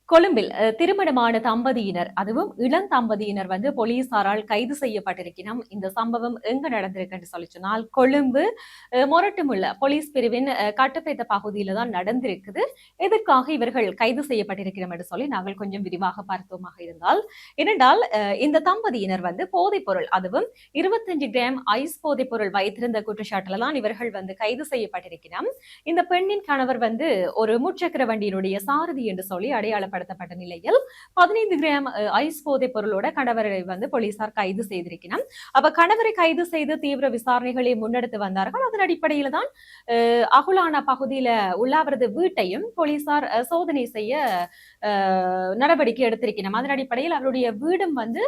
கொழும்பில் திருமணமான தம்பதியினர் அதுவும் இளம் தம்பதியினர் வந்து போலீசாரால் கைது செய்யப்பட்டிருக்கணும். இந்த சம்பவம் எங்க நடந்திருக்கு சொல்லி சொன்னால் கொழும்பு மொரட்டுமுள்ள போலீஸ் பிரிவின் கட்டுப்பேத்த பகுதியில தான் நடந்திருக்குது. எதற்காக இவர்கள் கைது செய்யப்பட்டிருக்கிறோம் என்று சொல்லி நாங்கள் கொஞ்சம் விரிவாக பார்த்தோமாக இருந்தால், ஏனென்றால் இந்த தம்பதியினர் வந்து போதைப் பொருள் அதுவும் 25 கிராம் ஐஸ் போதைப் பொருள் வைத்திருந்த குற்றச்சாட்டுல தான் இவர்கள் வந்து கைது செய்யப்பட்டிருக்கிறோம். இந்த பெண்ணின் கணவர் வந்து ஒரு முச்சக்கர வண்டியினுடைய சாரதி என்று சொல்லி அடையாளப்படுத்தப்பட்ட நிலையில் 15 கிராம் ஐஸ் போதைப் பொருளோட கணவரை வந்து போலீசார் கைது செய்திருக்கிறார். அப்ப கணவரை கைது செய்து தீவிர விசாரணைகளை முன்னெடுத்து வந்தார்கள். அதன் அடிப்படையில தான் அகுலானா பகுதியில உள்ள அவரது வீட்டையும் போலீசார் சோதனை செய்ய நடவடிக்கை எடுத்திருக்கிறோம். அதன் அடிப்படையில் அவருடைய வீடும் வந்து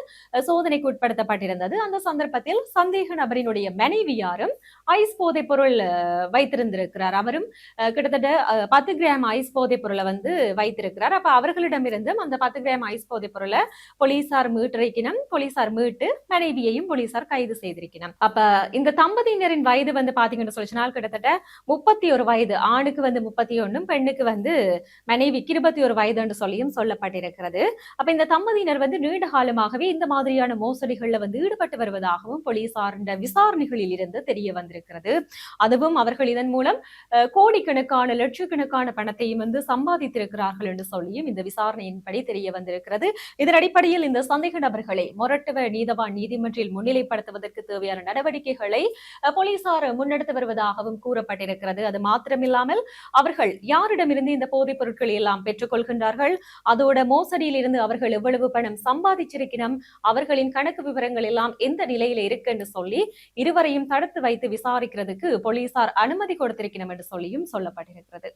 சோதனைக்கு உட்படுத்தப்பட்டிருந்தது. அந்த சந்தர்ப்பத்தில் சந்தேக நபரினுடைய மனைவியாரும் ஐஸ் போதைப் பொருள் வைத்திருந்திருக்கிறார். அவரும் கிட்டத்தட்ட 10 கிராம் ஐஸ் போதைப் பொருளை வந்து வைத்திருக்கிறார். அப்ப அவர்களிடமிருந்தும் அந்த 10 கிராம் ஐஸ் போதைப் பொருளை போலீசார் மீட்டிருக்கணும். போலீசார் மீட்டு மனைவியையும் போலீசார் கைது செய்திருக்கணும். அப்ப இந்த தம்பதியினரின் வயது வந்து பாத்தீங்கன்னு சொல்லிச்சுனால் கிட்டத்தட்ட 31 வயது, ஆணுக்கு வந்து 31, பெண்ணுக்கு வந்து மனைவிக்கு 21 வயது என்று சொல்லியும் சொல்லப்பட்டிருக்கிறது. அப்ப இந்த தம்பதியினர் வந்து நீண்ட காலமாகவே இந்த மாதிரியான மோசடிகள்ல வந்து ஈடுபட்டு வருவதாகவும் போலீசாரின் விசாரணைகளில் இருந்து தெரிய வந்திருக்கிறது. அதுவும் அவர்கள் இதன் மூலம் கோடிக்கணக்கான லட்சக்கணக்கான பணத்தையும் வந்து சம்பாதித்திருக்கிறார்கள் என்று சொல்லியும் இந்த விசாரணையின்படி தெரிய வந்திருக்கிறது. இதன் அடிப்படையில் இந்த சந்தேக நபர்களை மொரட்டுவ நீதவான் நீதிமன்றில் முன்னிலைப்படுத்துவதற்கு தேவையான நடவடிக்கைகளை போலீசார் முன்னெடுத்து வருவதாகவும் கூறப்பட்டிருக்கிறது. அது மாத்திரமில்லாமல் அவர்கள் யாரிடமிருந்து இந்த போதைப் பொருட்களை எல்லாம் பெற்றுக் கொள்கின்றார்கள், அதோட மோசடியில் இருந்து அவர்கள் எவ்வளவு பணம் சம்பாதிச்சிருக்கணும், அவர்களின் கணக்கு விவரங்கள் எல்லாம் எந்த நிலையில இருக்கு என்று சொல்லி இருவரையும் தடுத்து வைத்து விசாரிக்கிறதுக்கு போலீசார் அனுமதி கொடுத்திருக்கணும் என்று சொல்லியும் சொல்லப்பட்டிருக்கிறது.